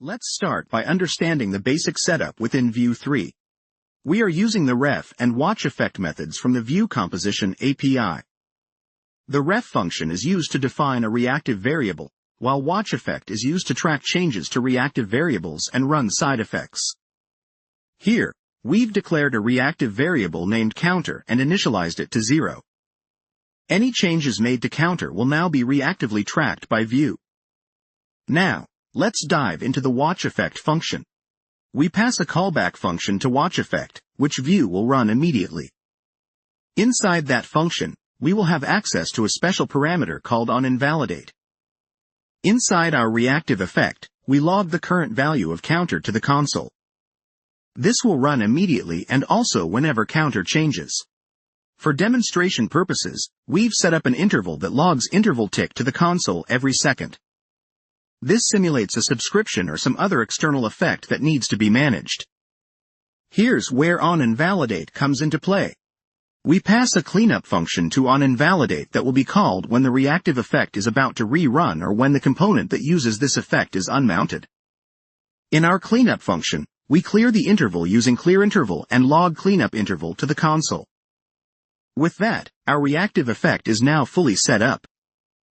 Let's start by understanding the basic setup within Vue 3. We are using the ref and watchEffect methods from the Vue Composition API. The ref function is used to define a reactive variable, while watchEffect is used to track changes to reactive variables and run side effects. Here, we've declared a reactive variable named counter and initialized it to 0. Any changes made to counter will now be reactively tracked by Vue. Now, let's dive into the watchEffect function. We pass a callback function to watchEffect, which Vue will run immediately. Inside that function, we will have access to a special parameter called onInvalidate. Inside our reactive effect, we log the current value of counter to the console. This will run immediately and also whenever counter changes. For demonstration purposes, we've set up an interval that logs interval tick to the console every second. This simulates a subscription or some other external effect that needs to be managed. Here's where onInvalidate comes into play. We pass a cleanup function to onInvalidate that will be called when the reactive effect is about to rerun or when the component that uses this effect is unmounted. In our cleanup function, we clear the interval using clearInterval and log cleanup interval to the console. With that, our reactive effect is now fully set up.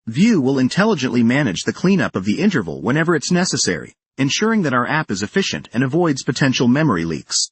Vue will intelligently manage the cleanup of the interval whenever it's necessary, ensuring that our app is efficient and avoids potential memory leaks.